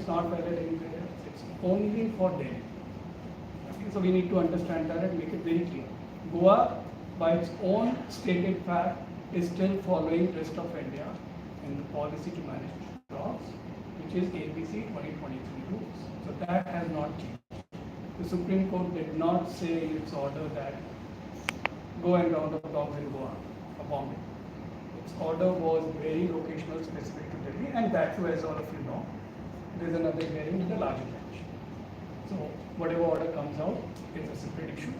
it's not valid anywhere. It's only for Delhi. Okay, so we need to understand that and make it very clear. Goa, by its own stated fact, is still following rest of India in the policy to manage dogs, which is ABC 2023 rules. So that has not changed. The Supreme Court did not say in its order that go and round up dogs in Goa or Bombay. Its order was very locational specific to Delhi, and that too, as all of you know, there is another hearing with the larger bench. So whatever order comes out is a separate issue.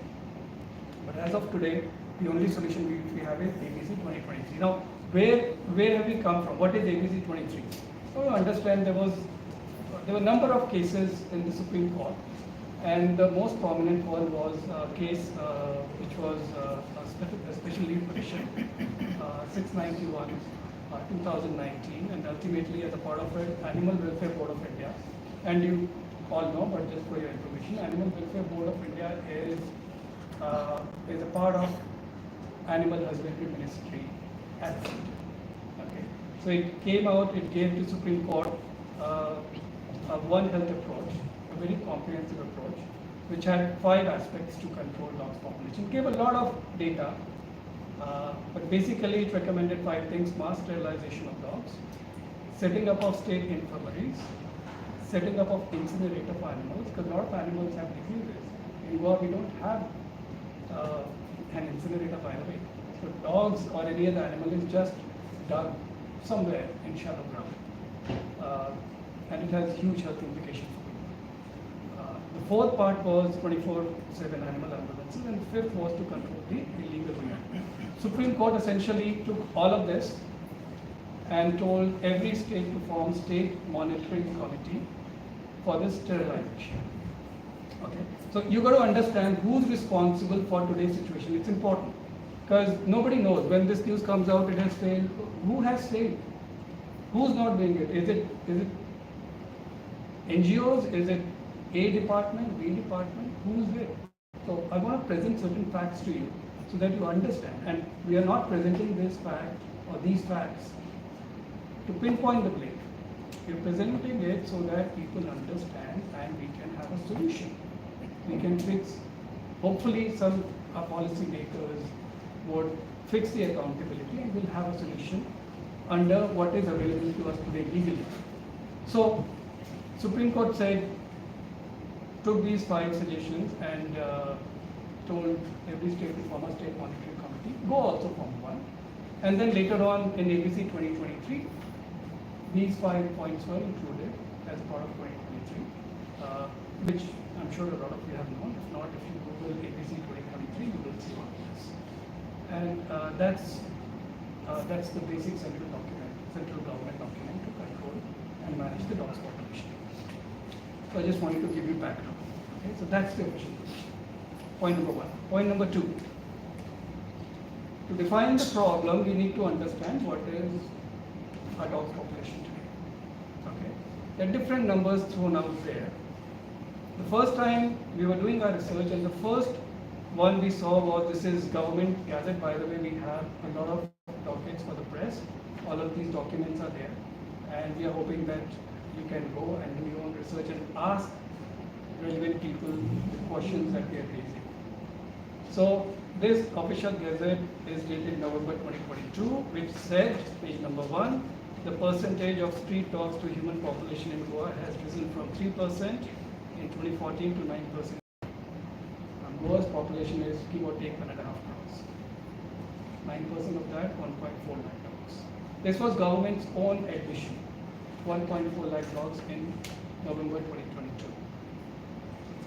But as of today, the only solution we have is ABC 2023. Now, where have we come from? What is ABC 23? So you understand there were a number of cases in the Supreme Court, and the most prominent one was a case which was a special leave petition 691 2019, and ultimately as a part of it, Animal Welfare Board of India, and you all know, but just for your information, Animal Welfare Board of India is a part of Animal Husbandry Ministry at the center. Okay, so it came out, it gave to Supreme Court a One Health approach, a very comprehensive approach, which had 5 aspects to control dogs population. It gave a lot of data, but basically it recommended 5 things: mass sterilization of dogs, setting up of state infirmaries, setting up of incinerator for animals, because a lot of animals have diseases. In Goa, we don't have an incinerator, by the way. So dogs or any other animal is just dug somewhere in shallow ground, and it has huge health implications for people. The 4th part was 24/7 animal ambulances, and the 5th was to control the illegal breeding. Supreme Court essentially took all of this and told every state to form state monitoring committee for this sterilization. Okay, so you got to understand who's responsible for today's situation. It's important because nobody knows when this news comes out. It has failed. Who has failed? Who's not doing it? Is it NGOs? Is it A department, B department? Who's it? So I want to present certain facts to you so that you understand. And we are not presenting this fact or these facts to pinpoint the blame. We're presenting it so that people understand and we can have a solution. We can fix, hopefully some policy makers would fix the accountability and we'll have a solution under what is available to us today legally. So Supreme Court took these 5 suggestions and told every state to form a state monitoring committee. Goa also formed one. And then later on in ABC 2023, these 5 points were included as part of 2023, which I'm sure a lot of you have known. If not, if you Google ABC 2023, you will see all this. And that's the basic central government document to control and manage the dogs population. So I just wanted to give you background. Okay, so that's the official point number 1. Point number 2. To define the problem, we need to understand what is our dogs population today. Okay, there are different numbers thrown out there. The first time we were doing our research, and the first one we saw was this is government gathered. By the way, we have a lot of dockets for the press. All of these documents are there, and we are hoping that you can go and do your own research and ask relevant people the questions that we are raising. So this official gazette is dated November 2022, which said, page number 1, the percentage of street dogs to human population in Goa has risen from 3% in 2014 to 9%. Goa's population is give or take 1.5 crores. 9% of that, 1.4 lakh dogs. This was government's own admission. 1.4 lakh dogs in November 2022.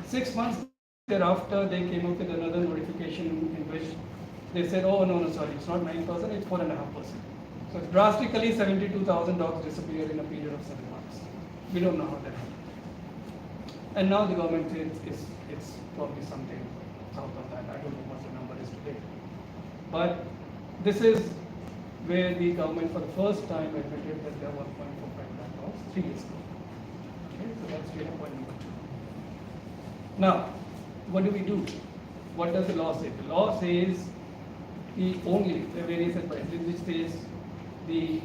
6 months thereafter, they came up with another notification in which they said, oh, no, sorry, it's not 9%, it's 4.5%. So drastically, 72,000 dogs disappeared in a period of 7 months. We don't know how that happened. And now the government says it's probably something south of that. I don't know what the number is today. But this is where the government for the first time admitted that there are 1.45 lakh dogs 3 years ago. Okay, so that's data point number 2. Now, what do we do? What does the law say? The law says the various advices which says the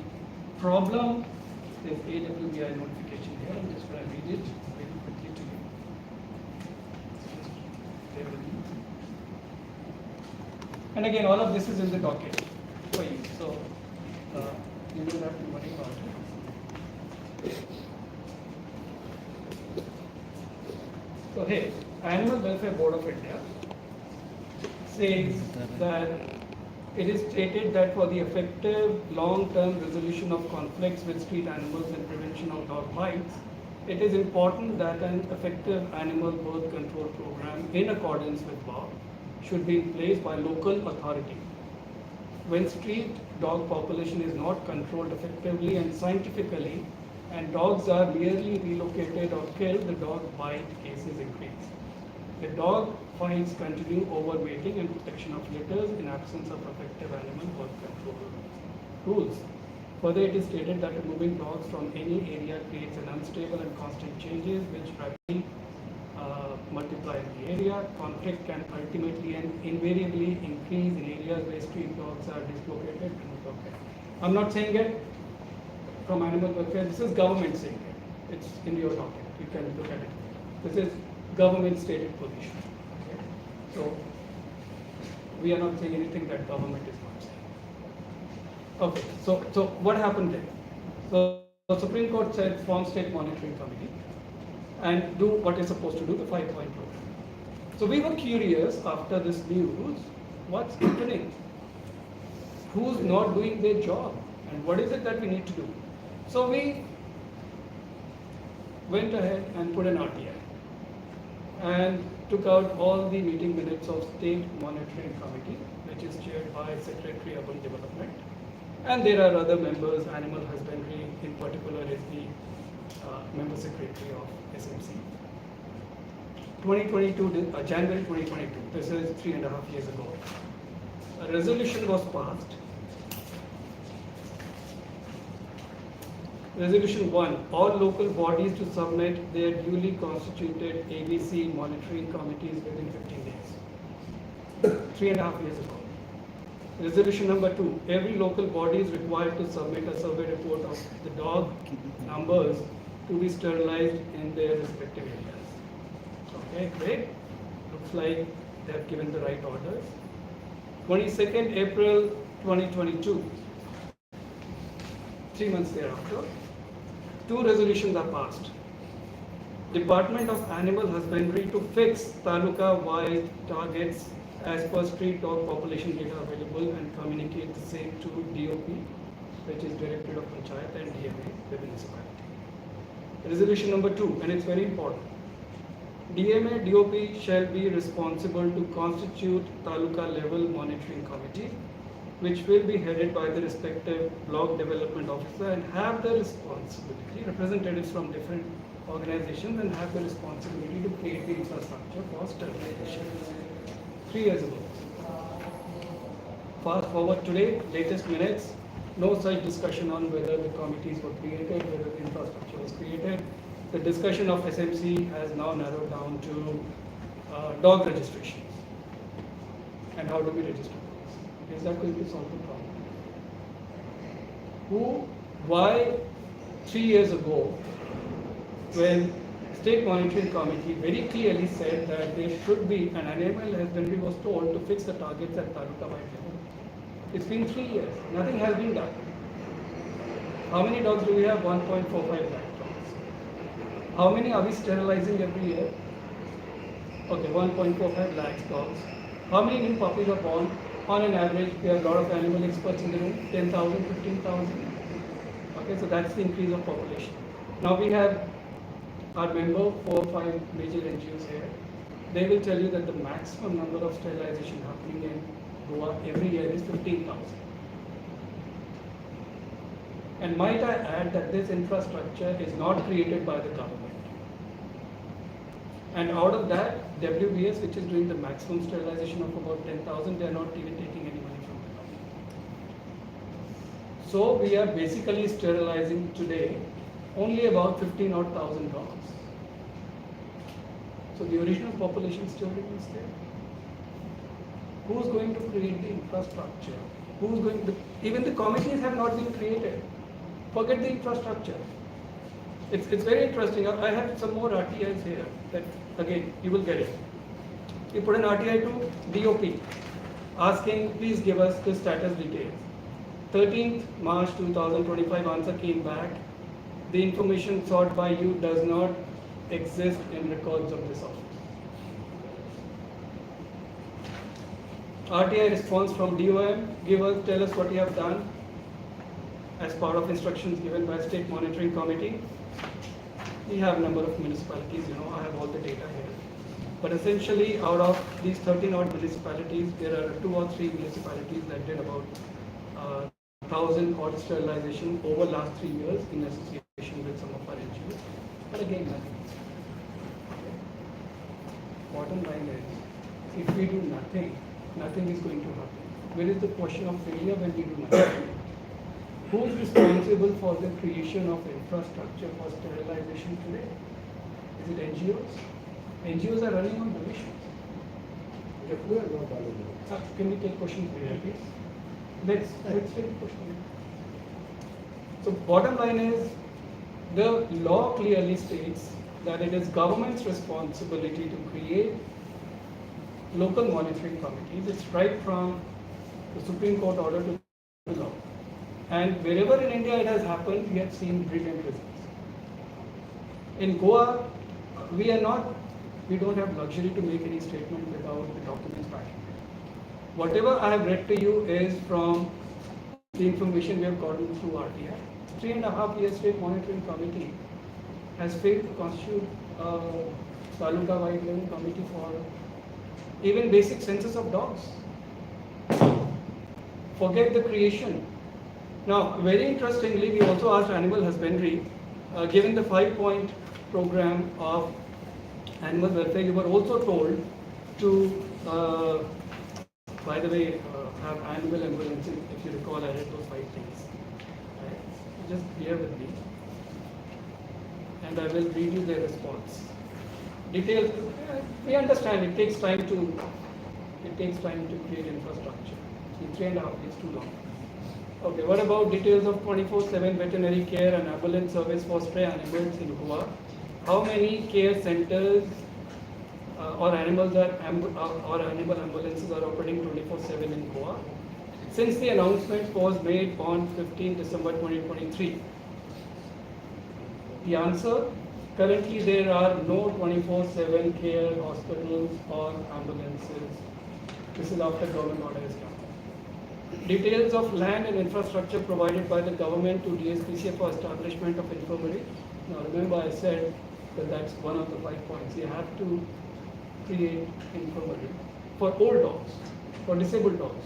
problem There's AWBI notification here. I'm just going to read it very quickly to you. Bear with me. And again, all of this is in the docket for you, so you don't have to worry about it. So here, Animal Welfare Board of India says that it is stated that for the effective long-term resolution of conflicts with street animals and prevention of dog bites, it is important that an effective animal birth control program in accordance with law should be in place by local authority. When street dog population is not controlled effectively and scientifically, and dogs are merely relocated or killed, the dog bite cases increase. The dog fights continue overweighting and protection of litters in absence of effective animal birth control rules. Further, it is stated that removing dogs from any area creates an unstable and constant changes which rapidly multiply in the area. Conflict can ultimately and invariably increase in areas where street dogs are dislocated. I'm not saying it from animal welfare, this is government saying it. It's in your document, you can look at it. This is government stated position. Okay? So, we are not saying anything that government is not saying. Okay, so what happened then? So, the Supreme Court said form state monitoring committee and do what is supposed to do, the 5-point program. So we were curious after this news, what's happening? Who's not doing their job? And what is it that we need to do? So we went ahead and put an RTI and took out all the meeting minutes of State Monitoring Committee, which is chaired by Secretary Urban Development. And there are other members, Animal Husbandry in particular is the member secretary of SMC. 2022, January 2022, this is 3.5 years ago. A resolution was passed. Resolution 1, all local bodies to submit their duly constituted ABC monitoring committees within 15 days. 3.5 years ago. Resolution number 2, every local body is required to submit a survey report of the dog numbers to be sterilized in their respective areas. Okay, great. Looks like they have given the right orders. 22nd April 2022, 3 months thereafter, 2 resolutions are passed. Department of Animal Husbandry to fix taluka-wide targets as per street dog population data available and communicate the same to DOP, which is Directorate of Panchayat and DMA, the municipality. Resolution number 2, and it's very important. DMA, DOP shall be responsible to constitute taluka level monitoring committee, which will be headed by the respective block development officer and have the responsibility, representatives from different organizations, and have the responsibility to create the infrastructure for sterilization. 3 years ago. Fast forward today, latest minutes, no such discussion on whether the committees were created, whether the infrastructure was created. The discussion of SMC has now narrowed down to dog registrations. And how do we register dogs? Is that going to solve the problem? Why 3 years ago, when State Monitoring Committee very clearly said that there should be, and Animal Husbandry was told to fix the targets at taluka-wide level. It's been 3 years, nothing has been done. How many dogs do we have? 1.45 lakh dogs. How many are we sterilizing every year? Okay, 1.45 lakhs dogs. How many new puppies are born? On an average, we have a lot of animal experts in the room, 10,000, 15,000. Okay, so that's the increase of population. Now we have our member, 4 or 5 major NGOs here. They will tell you that the maximum number of sterilization happening in Goa every year is 15,000. And might I add that this infrastructure is not created by the government. And out of that, WBS, which is doing the maximum sterilization of about 10,000, they are not even taking any money from the government. So we are basically sterilizing today only about 15,000 dogs. So the original population still remains there. Who's going to create the infrastructure? Who's going to, even the committees have not been created. Forget the infrastructure. It's very interesting. I have some more RTIs here that again you will get it. You put an RTI to DOP asking please give us the status details. 13th March 2025 answer came back. The information sought by you does not exist in records of this office. RTI response from DOM, tell us what you have done as part of instructions given by State Monitoring Committee. We have a number of municipalities, I have all the data here. But essentially, out of these 13 odd municipalities, there are 2 or 3 municipalities that did about 1,000 odd sterilization over last 3 years in association with some of our NGOs. But again, nothing. Bottom line is, if we do nothing, nothing is going to happen. Where is the question of failure when we do nothing? Who is responsible for the creation of infrastructure for sterilization today? Is it NGOs? NGOs are running on donations. Can we take questions here, please? Let's take a question. So bottom line is, the law clearly states that it is government's responsibility to create local monitoring committees. It's right from the Supreme Court order to the law. And wherever in India it has happened, we have seen brilliant results. In Goa, we don't have luxury to make any statement without the documents back. Whatever I have read to you is from the information we have gotten through RTI. 3.5 years State Monitoring Committee has failed to constitute a taluka-wide level committee for even basic census of dogs. Forget the creation. Now, very interestingly, we also asked Animal Husbandry, given the 5-point program of animal welfare, you were also told to, by the way, have animal ambulances. If you recall, I read those 5 things. Right? Just bear with me, and I will read you their response. Details. We understand it takes time to create infrastructure. In 3.5 years, too long. Okay, what about details of 24/7 veterinary care and ambulance service for stray animals in Goa? How many care centers or animal ambulances are operating 24/7 in Goa? Since the announcement was made on 15 December 2023. The answer, currently there are no 24/7 care hospitals or ambulances. This is after government order is done. Details of land and infrastructure provided by the government to DSPCA for establishment of infirmary. Now remember I said that that's one of the 5 points. You have to create infirmary for old dogs, for disabled dogs.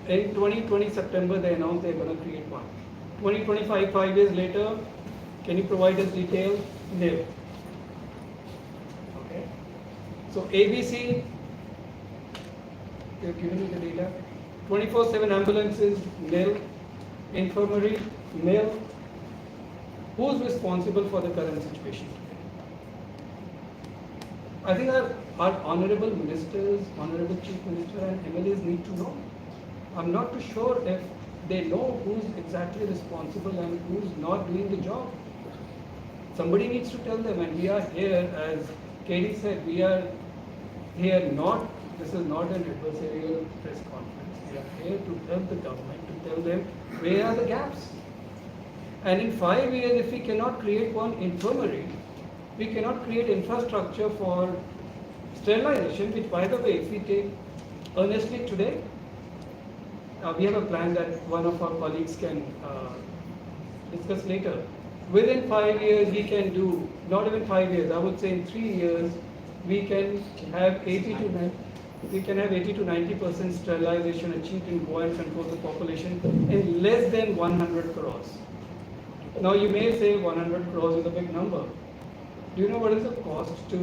In 2020 September they announced they're going to create one. 2025, 5 years later, can you provide us details? No. Okay. So ABC, they've given you the data. 24/7 ambulances, nil. Infirmary, nil. Who's responsible for the current situation today? I think our honorable ministers, honorable chief minister and MLAs need to know. I'm not too sure if they know who's exactly responsible and who's not doing the job. Somebody needs to tell them, and we are here, as Katie said, we are here this is not an adversarial press conference. We are here to help the government, to tell them where are the gaps. And in 5 years, if we cannot create one infirmary, we cannot create infrastructure for sterilization, which by the way, if we take earnestly today, we have a plan that one of our colleagues can discuss later. Within 5 years, we can do, not even 5 years, I would say in 3 years, we can have 80 to 90% sterilization achieved in Goa and control the population in less than 100 crores. Now you may say 100 crores is a big number. Do you know what is the cost to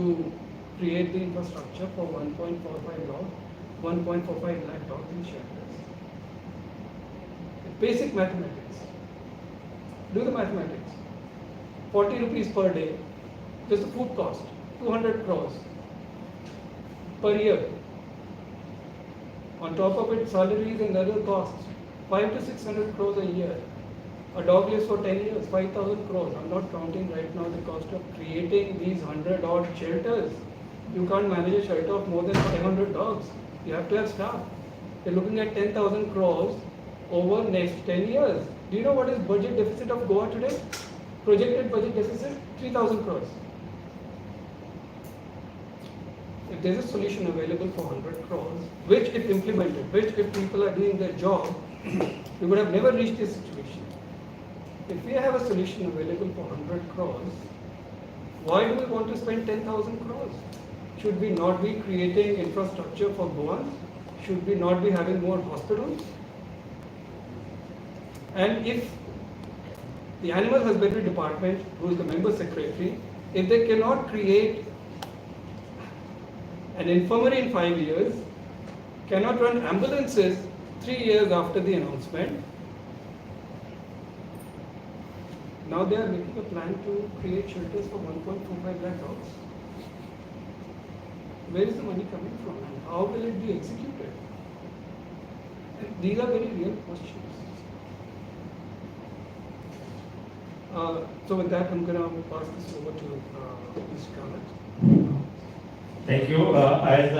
create the infrastructure for 1.45 lakh dogs in shelters? Basic mathematics. Do the mathematics. 40 rupees per day, just the food cost, 200 crores per year. On top of it, salaries and other costs, 500 to 600 crores a year. A dog lives for 10 years, 5,000 crores. I'm not counting right now the cost of creating these 100 odd shelters. You can't manage a shelter of more than 500 dogs. You have to have staff. You're looking at 10,000 crores over next 10 years. Do you know what is budget deficit of Goa today? Projected budget deficit, 3,000 crores. If there's a solution available for 100 crores, which if implemented, which if people are doing their job, we would have never reached this situation. If we have a solution available for 100 crores, why do we want to spend 10,000 crores? Should we not be creating infrastructure for Goans? Should we not be having more hospitals? And if the Animal Husbandry Department, who is the member secretary, if they cannot create an infirmary in 5 years, cannot run ambulances 3 years after the announcement, now they are making a plan to create shelters for 1.25 lakh dogs. Where is the money coming from and how will it be executed? And these are very real questions. So with that, I'm going to pass this over to Mr. Kamath. Thank you. As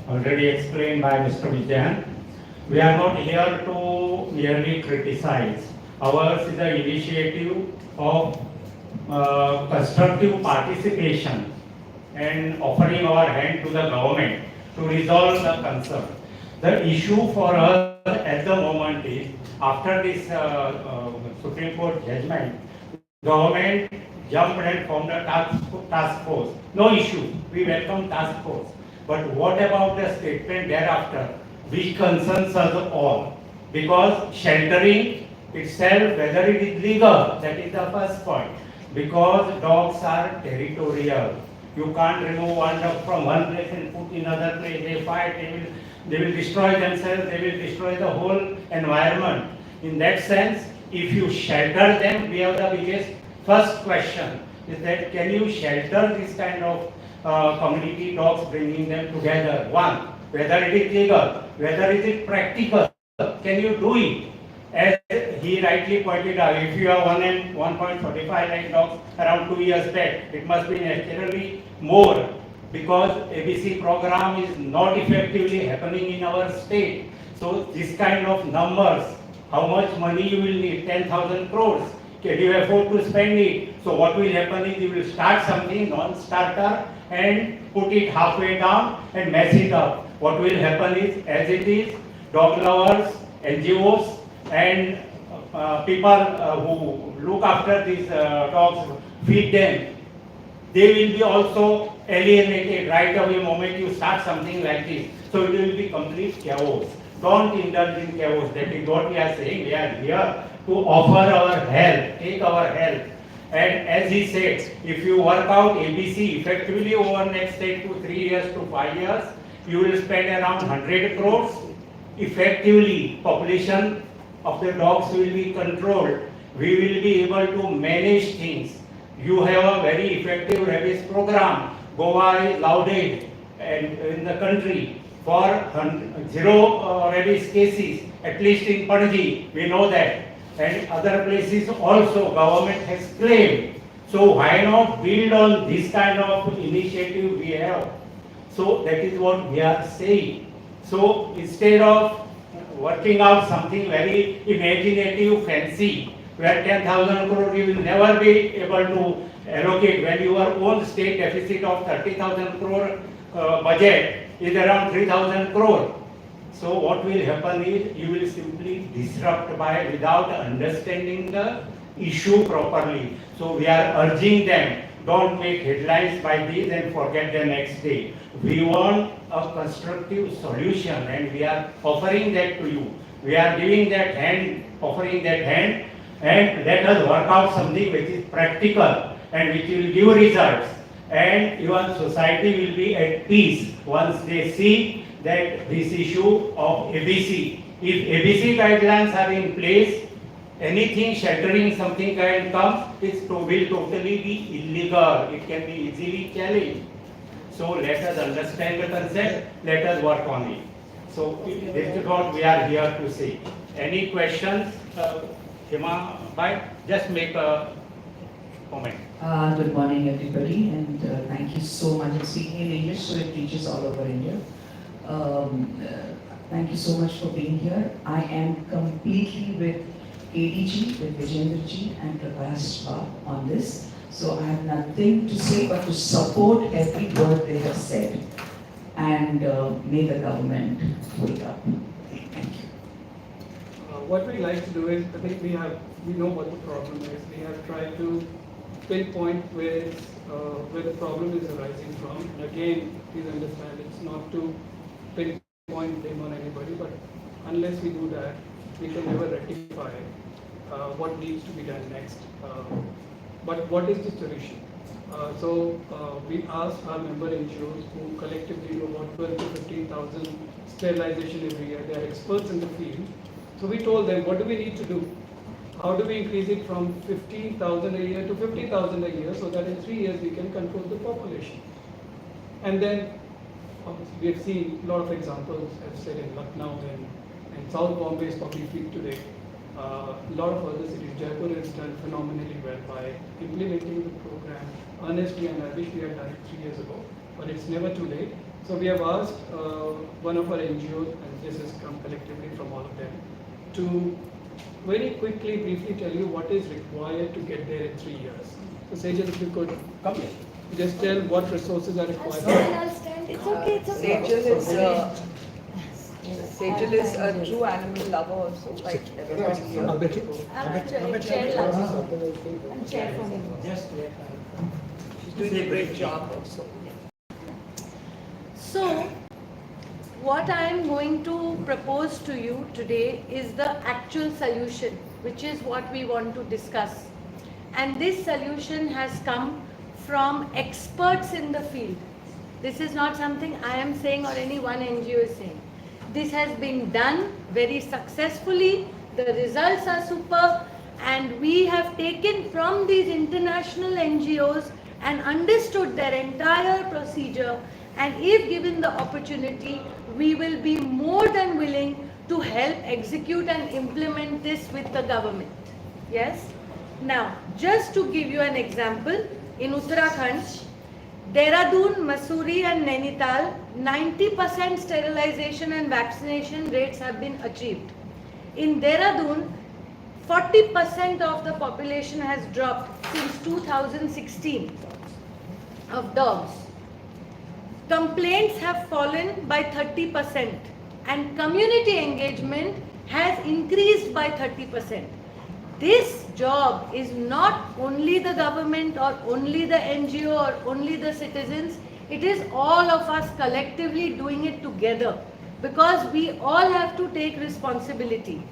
already explained by Mr. Vijayan, we are not here to merely criticize. Ours is an initiative of constructive participation and offering our hand to the government to resolve the concern. The issue for us at the moment is, after this Supreme Court judgment, government jumped and formed a task force. No issue. We welcome task force. But what about the statement thereafter, which concerns us all? Because sheltering itself, whether it is legal, that is the first point. Because dogs are territorial. You can't remove one dog from one place and put in another place. They fight, they will destroy themselves, they will destroy the whole environment. In that sense, if you shelter them, we have the biggest first question is that can you shelter this kind of community dogs, bringing them together? One, whether it is legal, whether it is practical, can you do it? As he rightly pointed out, if you have 1.45 lakh dogs around 2 years back, it must be naturally more, because ABC program is not effectively happening in our state. So this kind of numbers, how much money you will need? 10,000 crores. Can you afford to spend it? So what will happen is you will start something non-starter and put it halfway down and mess it up. What will happen is, as it is, dog lovers, NGOs and people who look after these dogs, feed them, they will be also alienated right away the moment you start something like this. So it will be complete chaos. Don't indulge in chaos. That is what we are saying. We are here to offer our help, take our help. And as he said, if you work out ABC effectively over next 8 to 3 years to 5 years, you will spend around 100 crores. Effectively, population of the dogs will be controlled. We will be able to manage things. You have a very effective rabies program. Goa is lauded in the country for zero rabies cases, at least in Panaji, we know that. And other places also government has claimed. So why not build on this kind of initiative we have? So that is what we are saying. So instead of working out something very imaginative, fancy, where 10,000 crore you will never be able to allocate, when your own state deficit of 30,000 crore budget is around 3,000 crore. So what will happen is you will simply disrupt by without understanding the issue properly. So we are urging them, don't make headlines by this and forget the next day. We want a constructive solution and we are offering that to you. We are giving that hand, offering that hand, and let us work out something which is practical and which will give results. And even society will be at peace once they see that this issue of ABC, if ABC guidelines are in place, anything sheltering something kind comes, it will totally be illegal. It can be easily challenged. So let us understand the concept, let us work on it. So this is what we are here to say. Any questions, Hima? by just make a comment. Good morning, everybody, and thank you so much. I'm speaking in English, so it reaches all over India. Thank you so much for being here. I am completely with ADG, with Vijendraji and Prakash on this. So I have nothing to say but to support every word they have said. And may the government wake up. Thank you. What we like to do is, I think we know what the problem is. We have tried to pinpoint where the problem is arising from. And again, please understand, it's not to pinpoint blame on anybody, but unless we do that, we can never rectify what needs to be done next. But what is the solution? We asked our member NGOs who collectively do about 12 to 15,000 sterilization every year. They are experts in the field. So we told them, what do we need to do? How do we increase it from 15,000 a year to 50,000 a year so that in 3 years we can control the population? And then we have seen a lot of examples, I've said in Lucknow and South Bombay is probably peak today. A lot of other cities, Jaipur has done phenomenally well by implementing the program honestly, and I wish we had done it 3 years ago, but it's never too late. So we have asked one of our NGOs, and this has come collectively from all of them, to very quickly, briefly tell you what is required to get there in 3 years. So Sejal, if you could come here, just tell what resources are required. I'll stand. It's okay, it's okay. Sejal is a true animal lover also, like everybody here. I'm chair for him. She's doing a great job also. So, what I am going to propose to you today is the actual solution, which is what we want to discuss. And this solution has come from experts in the field. This is not something I am saying or any one NGO is saying. This has been done very successfully. The results are superb, and we have taken from these international NGOs and understood their entire procedure, and if given the opportunity, we will be more than willing to help execute and implement this with the government. Yes? Now, just to give you an example, in Uttarakhand, Dehradun, Mussoorie and Nainital, 90% sterilization and vaccination rates have been achieved. In Dehradun, 40% of the population has dropped since 2016 of dogs. Complaints have fallen by 30% and community engagement has increased by 30%. This job is not only the government or only the NGO or only the citizens, it is all of us collectively doing it together, because we all have to take responsibility.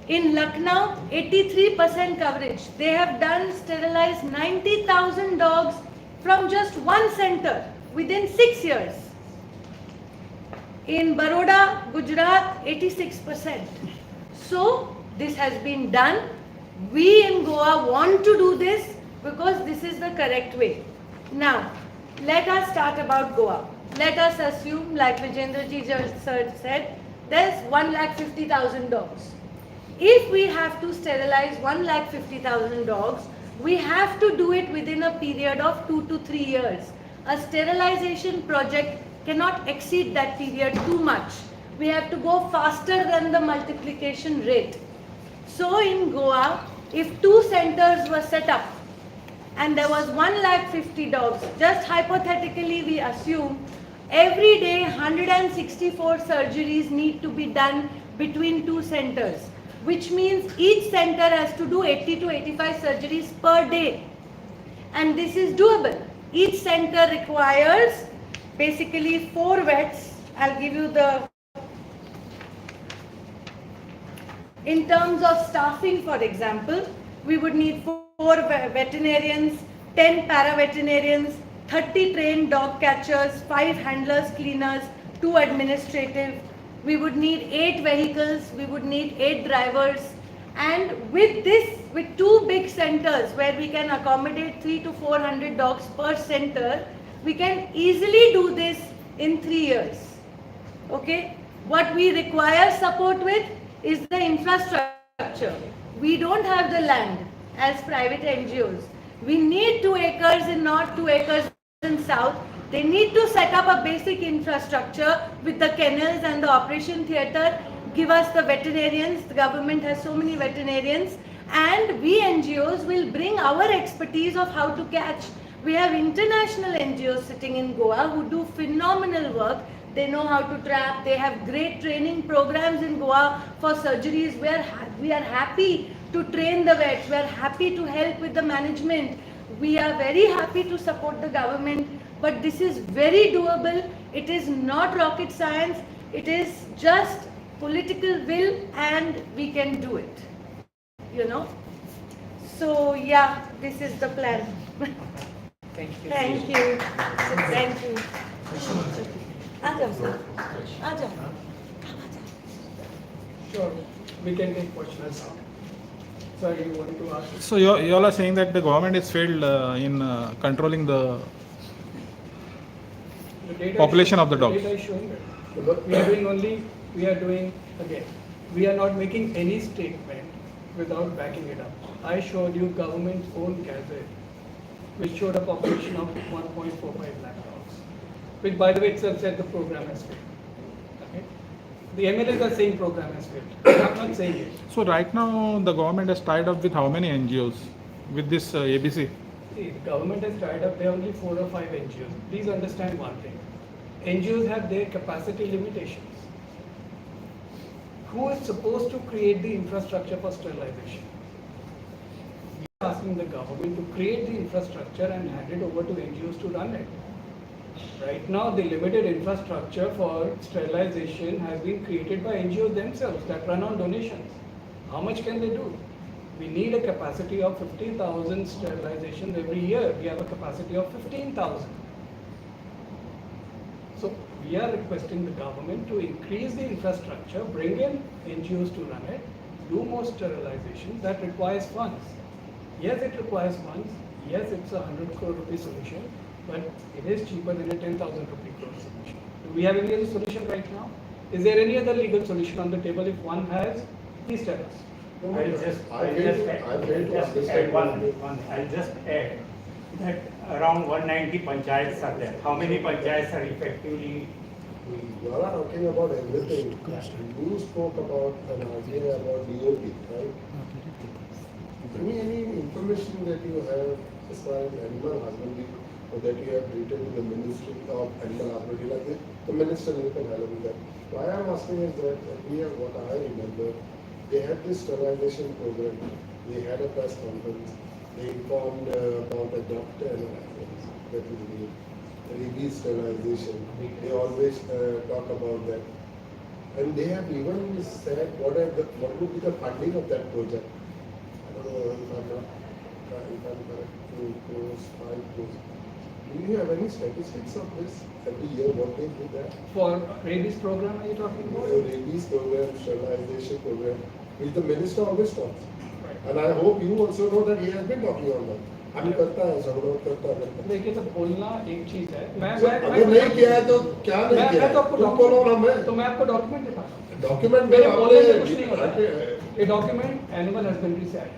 In Lucknow, 83% coverage. They have sterilized 90,000 dogs from just one center within 6 years. In Baroda, Gujarat, 86%. So, this has been done. We in Goa want to do this because this is the correct way. Now, let us start about Goa. Let us assume, like Vijendraji sir said, there's 150,000 dogs. If we have to sterilize 150,000 dogs, we have to do it within a period of 2 to 3 years. A sterilization project cannot exceed that period too much. We have to go faster than the multiplication rate. So in Goa, if 2 centers were set up and there was 150,000 dogs, just hypothetically we assume every day 164 surgeries need to be done between 2 centers, which means each center has to do 80 to 85 surgeries per day. And this is doable. Each center requires basically 4 vets. I'll give you the... In terms of staffing, for example, we would need 4 veterinarians, 10 para-veterinarians, 30 trained dog catchers, 5 handlers, cleaners, 2 administrative. We would need 8 vehicles, we would need 8 drivers. And with this, with 2 big centers where we can accommodate 300 to 400 dogs per center, we can easily do this in 3 years. Okay? What we require support with is the infrastructure. We don't have the land as private NGOs. We need 2 acres in north, 2 acres in south. They need to set up a basic infrastructure with the kennels and the operation theatre, give us the veterinarians. The government has so many veterinarians, and we NGOs will bring our expertise of how to catch. We have international NGOs sitting in Goa who do phenomenal work. They know how to trap. They have great training programs in Goa for surgeries. We are happy to train the vets. We are happy to help with the management. We are very happy to support the government. But this is very doable. It is not rocket science. It is just political will, and we can do it. You know. So yeah, this is the plan. Thank you. Thank you. Thank you. आ जाओ sir, आ जाओ। Sure, we can take questions now. Sir, you want to ask? So you all are saying that the government is failed in controlling the The data population is, of the dogs. data is showing that. We are doing, again, we are not making any statement without backing it up. I showed you government's own gazette, which showed a population of 1.45 lakh dogs, which by the way itself said the program has failed. Okay? The MLAs are saying program has failed. I'm not saying it. So right now the government has tied up with how many NGOs with this ABC? See, the government has tied up, there are only 4 or 5 NGOs. Please understand one thing. NGOs have their capacity limitations. Who is supposed to create the infrastructure for sterilization? We are asking the government to create the infrastructure and hand it over to NGOs to run it. Right now, the limited infrastructure for sterilization has been created by NGOs themselves that run on donations. How much can they do? We need a capacity of 50,000 sterilizations every year. We have a capacity of 15,000. So we are requesting the government to increase the infrastructure, bring in NGOs to run it, do more sterilization. That requires funds. Yes, it requires funds. Yes, it's a 100 crore rupee solution, but it is cheaper than a 10,000 rupee crore solution. Do we have any other solution right now? Is there any other legal solution on the table? If one has, please tell us. I'll just add that around 190 panchayats are there. How many panchayats are effectively? You all are talking about everything. You spoke about an idea about DOP, right? Any information that you have as far as animal husbandry or that you have written to the Ministry of Animal Husbandry, like the Minister can help with that. Why I'm asking is that earlier, what I remember, they had this sterilization program. They had a press conference. They informed about a doctor and a reference that is the rabies sterilization. They always talk about that. And they have even said what would be the funding of that project. I don't know if I'm correct, 2 crores, 5 crores. Do you have any statistics of this? Every year what they do that? For rabies program, are you talking about? The rabies program, sterilization program, which the minister always talks. Right. And I hope you also know that he has been talking on that. हम करता है सब लोग करता है देखिए तो बोलना एक चीज है अगर नहीं किया है तो क्या नहीं किया मैं तो आपको तुम बोलो ना मैं तो मैं आपको डॉक्यूमेंट दिखा रहा हूँ डॉक्यूमेंट मेरे में बोलने से कुछ नहीं होता आपने ये डॉक्यूमेंट एनिमल हस्बेंड्री से आया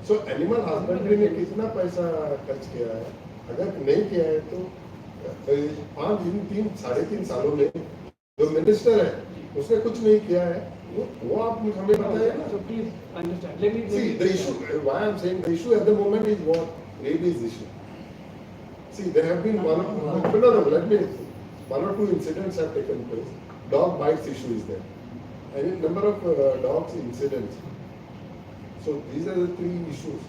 सो एनिमल हस्बेंड्री ने कितना पैसा खर्च किया है अगर नहीं किया है तो 3.5 सालों में जो मिनिस्टर है उसने कुछ नहीं किया है वो आप हमें बताइए ना so please understand let me see the issue why I'm saying the issue at the moment is what rabies issue. See, there have been one or two incidents have taken place. Dog bites issue is there. And in number of dogs incidents. So these are the 3 issues.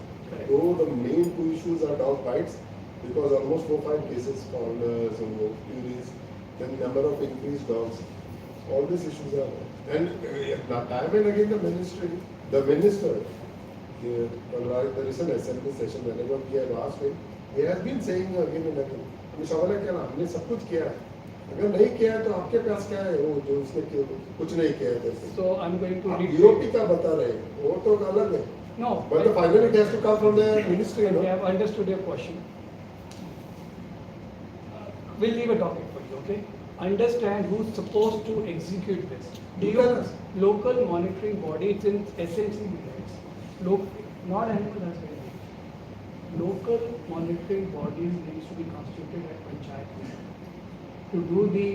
Though the main 2 issues are dog bites, because almost 4-5 cases found some injuries, then number of increased dogs. All these issues are there. And time and again the minister, the recent assembly session, whenever we have asked him, he has been saying again and again, सवाल है क्या ना हमने सब कुछ किया है अगर नहीं किया है तो आपके पास क्या है वो जो उसने कुछ नहीं किया है so I'm going to read DOP का बता रहे हैं वो तो अलग है no but the finally it has to come from the ministry I have understood your question we'll leave a topic for you okay understand who's supposed to execute this local monitoring body it's in SMC units not animal husbandry. Local monitoring bodies needs to be constituted at panchayat level to do the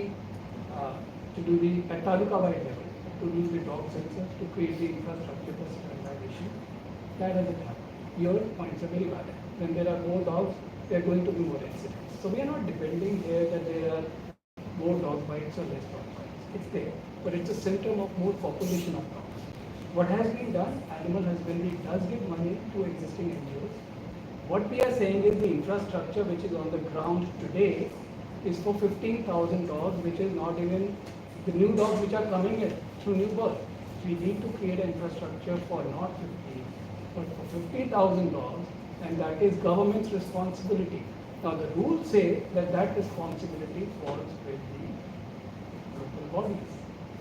at taluka wide level, to do the dog census, to create the infrastructure for sterilization. That hasn't happened. Your points are very valid. When there are more dogs, there are going to be more incidents. So we are not depending here that there are more dog bites or less dog bites. It's there, but it's a symptom of more population of dogs. What has been done, animal husbandry does give money to existing NGOs. What we are saying is the infrastructure which is on the ground today is for 15,000 dogs, which is not even the new dogs which are coming in through new birth. We need to create an infrastructure for not 15, but for 50,000 dogs, and that is government's responsibility. Now the rules say that that responsibility falls with the local bodies,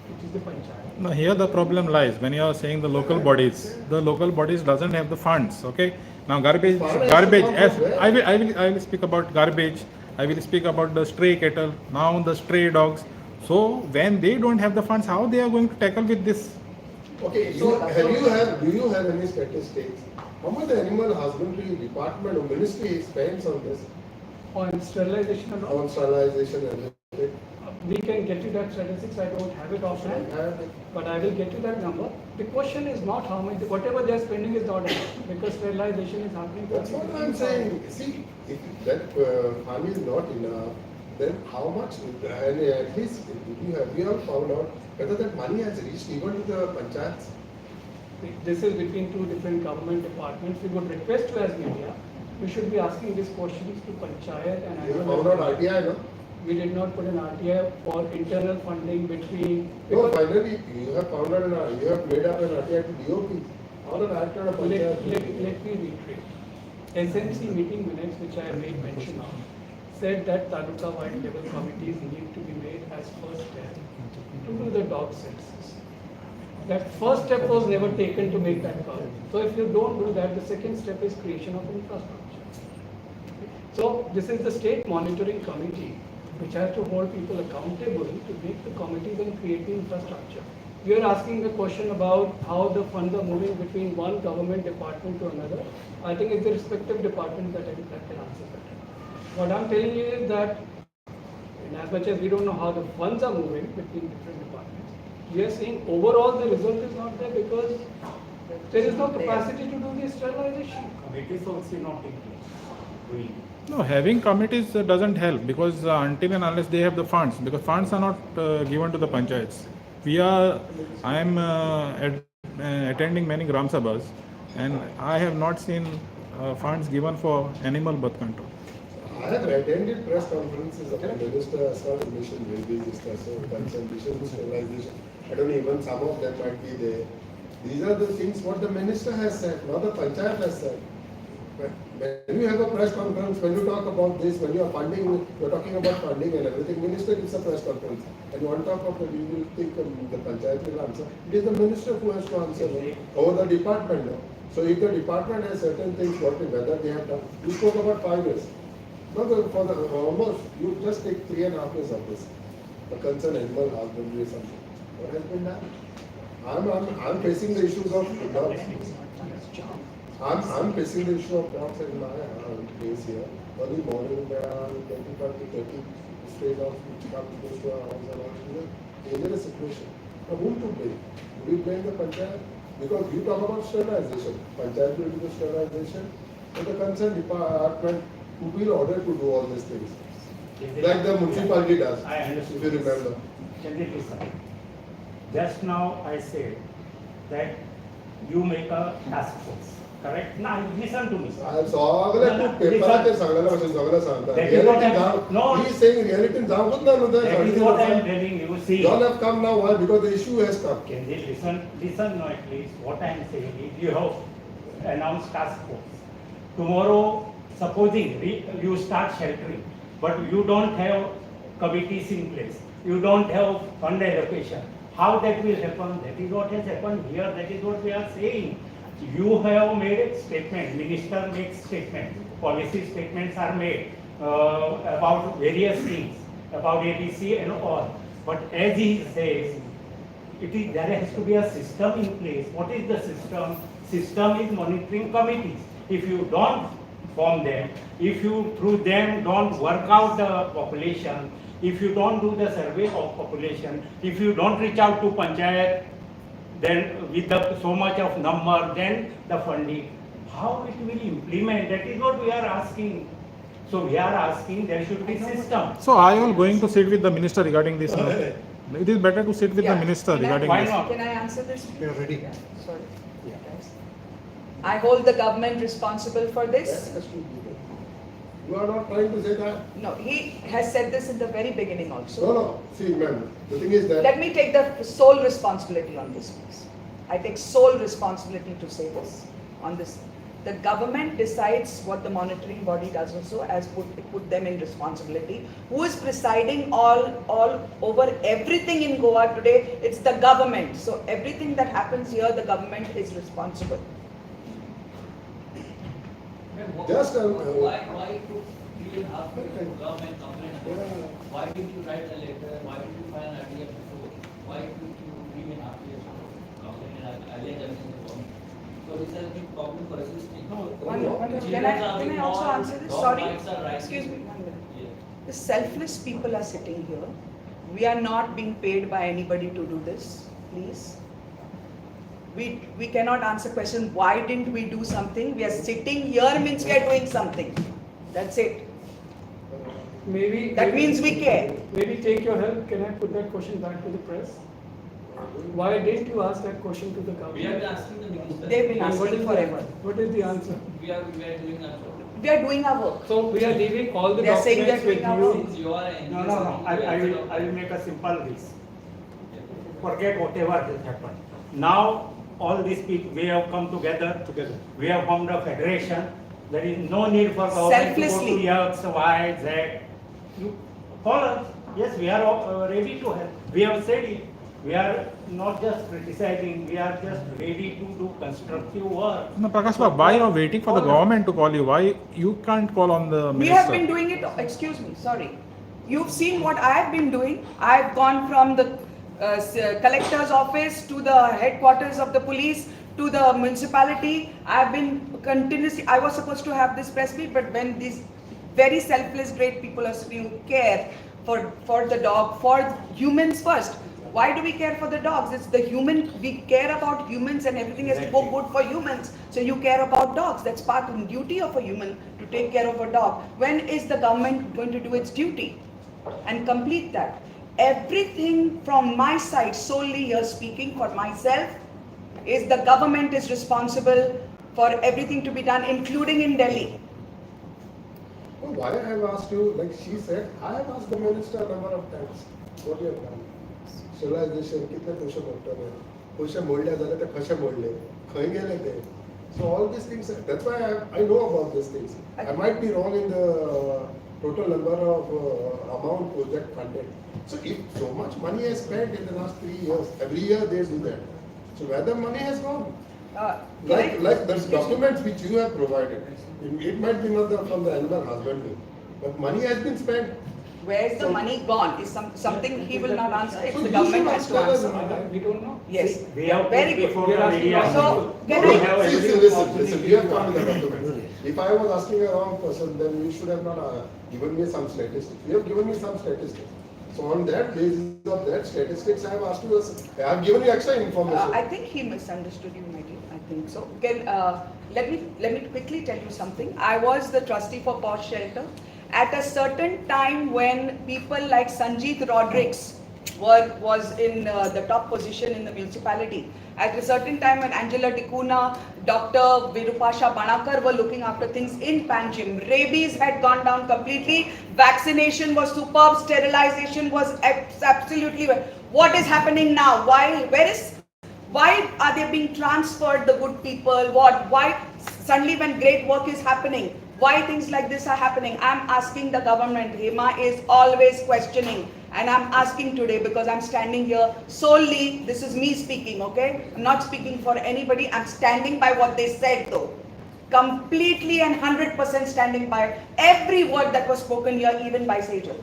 which is the panchayat. No, here the problem lies when you are saying the local bodies doesn't have the funds. Okay, now garbage. As I will speak about garbage. I will speak about the stray cattle. Now the stray dogs. So when they don't have the funds, how they are going to tackle with this? Okay, do you have any statistics? How much the animal husbandry department or ministry spends on this? On sterilization and all, On sterilization and everything? we can get you that statistics. I don't have it offhand, but I will get you that number. The question is not how much, whatever they are spending is not enough, because sterilization is happening. That's what I'm saying. See, if that money is not enough, then how much, and at least we have found out whether that money has reached even to the panchayats? This is between two different government departments. We would request you as media, we should be asking these questions to panchayat and You animal found out welfare. RTI, no? We did not put an RTI for internal funding between. No, because- finally, you have found out, you have made up an RTI to DOP. How did RTI Let panchayat? me reiterate. SMC meeting minutes, which I have made mention of, said that taluka-wide level committees need to be made as first step to do the dog census. That first step was never taken to make that call. So if you don't do that, the second step is creation of infrastructure. So this is the state monitoring committee, which has to hold people accountable to make the committees and create the infrastructure. We are asking the question about how the funds are moving between one government department to another. I think it's the respective department that can answer that. What I'm telling you is that, in as much as we don't know how the funds are moving between different departments, we are saying overall the result is not there because there is no capacity to do the sterilization. Committees also not in place. Doing. No, having committees doesn't help because until and unless they have the funds, because funds are not given to the panchayats. I am attending many Gram Sabhas and I have not seen funds given for animal birth control. I have attended press conferences of the minister as far as mission rabies is concerned, concentration, sterilization. I don't know, even some of them might be there. These are the things what the minister has said, not the panchayat has said. When you have a press conference, when you talk about this, when you are funding, you are talking about funding and everything, minister gives a press conference. And on top of that, you will think the panchayat will answer. It is the minister who has to answer over the department now. So if the department has certain things, whether they have done, you spoke about 5 years. No, for the almost, you just take 3.5 years of this. The concern animal husbandry or something. What has been done? I'm facing the issues of dogs. I'm facing the issue of dogs in my place here. Early morning, there are 25 to 30 stray dogs which come close to our house and all. Dangerous situation. Now, whom to blame? Do we blame the panchayat? Because you talk about sterilization. Panchayat will do the sterilization, and the concerned department who will order to do all these things. Like the municipality does, I understood. if you remember. Chandra sir, just now I said that you make a task force, correct? Now listen to me. सगळ्या पेपराचे सांगलेल्या भाशेन सगळं सांगता. That is what Reality I'm- no. he is saying reality जावूच ना न्हू That is what I am ते. telling you. See, You all have come now, why? Because the issue has come. can they listen now at least. What I am saying is you have announced task force. Tomorrow, supposing you start sheltering, but you don't have committees in place, you don't have fund allocation. How that will happen? That is what has happened here. That is what we are saying. You have made a statement, minister makes statements, policy statements are made about various things, about ABC and all. But as he says, there has to be a system in place. What is the system? system is monitoring committees. If you don't form them, if you through them don't work out the population, if you don't do the survey of population, if you don't reach out to panchayat, then with so much of number, then the funding, how it will implement? That is what we are asking. So we are asking there should be system. So are you all going to sit with the minister regarding this? It is better to sit with the Yeah. minister Can I- regarding Why this. not? Can I answer this? We are ready. Yeah, sorry. Guys. I hold the government responsible for That this. has to be there. You are not trying to say that. No, he has said this in the very beginning No, also. no, see, ma'am, the thing is that. Let me take the sole responsibility on this, please. I take sole responsibility to say this on this. The government decides what the monitoring body does also, as put them in responsibility. Who is presiding all over everything in Goa today? It's the government. So everything that happens here, the government is responsible. Just, why took 3.5 years to come and complain about it? Why didn't you write a letter? Why didn't you file an idea before? Why took you 3.5 years to complain and allege against the government? So this has been problem for assisting. Can I also answer this? Sorry, excuse me, 1 minute. Yeah. The selfless people are sitting here. We are not being paid by anybody to do this, please. We cannot answer question, why didn't we do something? We are sitting here means we are doing something. That's it. Maybe. That means we care. Maybe take your help, can I put that question back to the press? Why didn't you ask that question to the government? We have been asking the minister. They've been And what asking is forever. What is the answer? We are doing our job. We are doing our work. So we are leaving all the They are saying documents they're with doing our you. Since you are an No, no, no. I will make a simple this. Forget whatever has happened. Now all these people, we have come together. We have formed a federation. There is no need for government to go to Selflessly. X, Y, Z. You call us. Yes, we are ready to help. We have said it. We are not just criticizing. We are just ready to do constructive work. No, Prakash Bab, why you are waiting for the government to call you? Why you can't call on the We minister? have been doing it, excuse me, sorry. You've seen what I have been doing. I have gone from the collector's office to the headquarters of the police to the municipality. I have been continuously, I was supposed to have this press meet, but when these very selfless, great people are sitting who care for the dog, for humans first. Why do we care for the dogs? It's the human, we care about humans and everything has to go good for humans. So you care about dogs. That's part of the duty of a human to take care of a dog. When is the government going to do its duty and complete that? Everything from my side, solely here speaking for myself, is the government is responsible for everything to be done, including in Delhi. Well, why I have asked you, like she said, I have asked the minister a number of times, what you have done. Sterilization, कितने पैसे doctor हैं, पैसे मोडले झाले ते कशे मोडले, खंय गेले ते. So all these things, that's why I know about these things. I might be wrong in the total number of amount project funded. So if so much money is spent in the last 3 years, every year they do that. So where the money has gone? Like those documents which you have provided, it might be not from the animal husbandry, but money has been spent. Where's the money gone is something he will not answer. It's So the you government should has to answer answer. that. We don't know. Yes. We have Very put good. before We are the asking media. So, We can I- have See, everything listen, you have come with the documents. If I was asking a wrong person, then you should have not given me some statistics. You have given me some statistics. So on that basis of that statistics, I have asked you, I have given you extra information. I think he misunderstood you, my dear. I think so. Let me quickly tell you something. I was the trustee for Posh Shelter. At a certain time when people like Sanjeet Rodrigues was in the top position in the municipality, at a certain time when Angela Dicuna, Dr. Virupasha Banakar were looking after things in Panjim, rabies had gone down completely, vaccination was superb, sterilization was absolutely well. What is happening now? Why are they being transferred, the good people? Why suddenly when great work is happening, why things like this are happening? I'm asking the government. Hema is always questioning. And I'm asking today because I'm standing here solely, this is me speaking, okay? I'm not speaking for anybody. I'm standing by what they said though. Completely and 100% standing by every word that was spoken here, even by Sejal.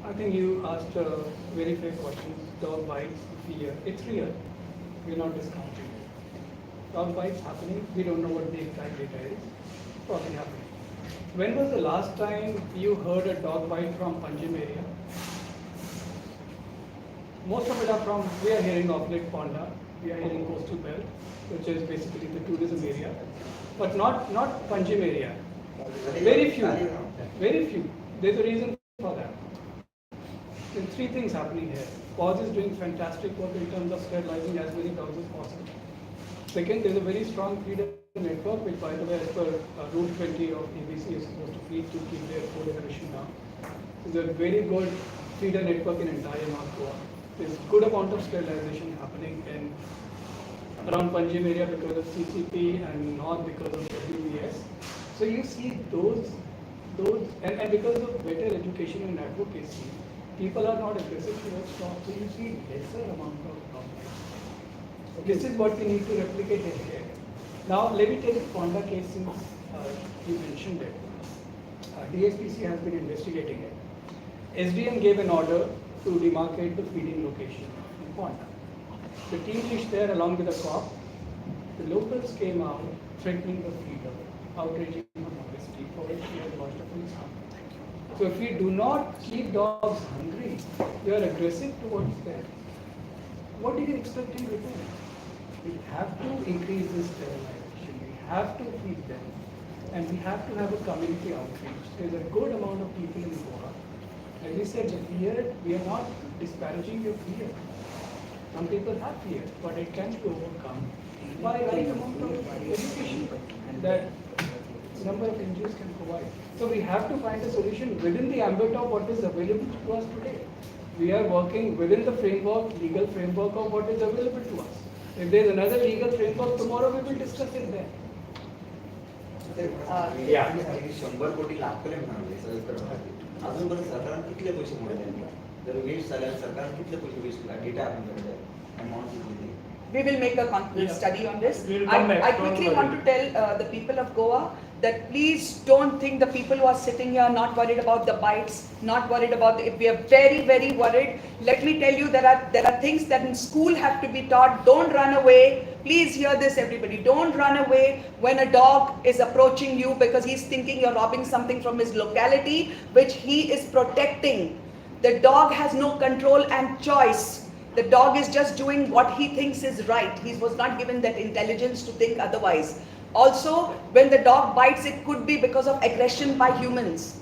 I think you asked a very fair question. Dog bites, fear. It's real. We're not discounting it. dog bites happening. We don't know what the exact data is. Probably happening. When was the last time you heard a dog bite from Panjim area? Most of it are from, we are hearing of Lake Ponda, we are hearing coastal belt, which is basically the tourism area, but not Panjim area. Very few, very few. There's a reason for that. There are three things happening here. PAWS is doing fantastic work in terms of sterilizing as many dogs as possible. Second, there's a very strong feeder network, which by the way, as per Rule 20 of ABC is supposed to feed to keep their food aggression down. There's a very good feeder network in entire North Goa. There's good amount of sterilization happening in around Panjim area because of CCP and not because of WBS. So you see those and because of better education and advocacy, people are not aggressive towards dogs. So you see lesser amount of dog bites. This is what we need to replicate here. Now let me take the Ponda case since you mentioned it. DSPC has been investigating it. SDM gave an order to demarcate the feeding location in Ponda. The team reached there along with a cop. The locals came out threatening the feeder, outraging on honesty, for which we have lodged a police complaint. So if we do not keep dogs hungry, they are aggressive towards them. What do you expect in return? We have to increase this sterilization. We have to feed them. And we have to have a community outreach. There's a good amount of people in Goa. As we said, the fear, we are not disparaging your fear. Some people have fear, but it can be overcome by right amount of education that number of NGOs can provide. So we have to find a solution within the ambit of what is available to us today. We are working within the framework, legal framework of what is available to us. If there is another legal framework tomorrow, we will discuss it then. Yeah. 100 कोटी लागतले म्हणाले सगळं अजूनपर्यंत सरकारने कितले पैसे मोडले जर वेस्ट झाल्यावर सरकार कितले पैसे वेस्ट केला डेटा आपल्याकडे अमाउंट किती We will make a concrete study on this. We will come back, I don't quickly worry. want to tell the people of Goa that please don't think the people who are sitting here not worried about the bites, not worried about the, if we are very, very worried. Let me tell you there are things that in school have to be taught. Don't run away. Please hear this, everybody. Don't run away when a dog is approaching you because he's thinking you're robbing something from his locality, which he is protecting. The dog has no control and choice. The dog is just doing what he thinks is right. He was not given that intelligence to think otherwise. Also, when the dog bites, it could be because of aggression by humans.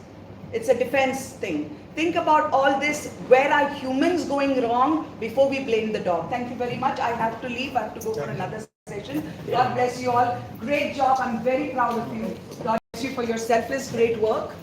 It's a defense thing. Think about all this. Where are humans going wrong before we blame the dog? Thank you very much. I have to leave. I have to go for another session. God bless you all. Great job. I'm very proud of you. God bless you for your selfless great work.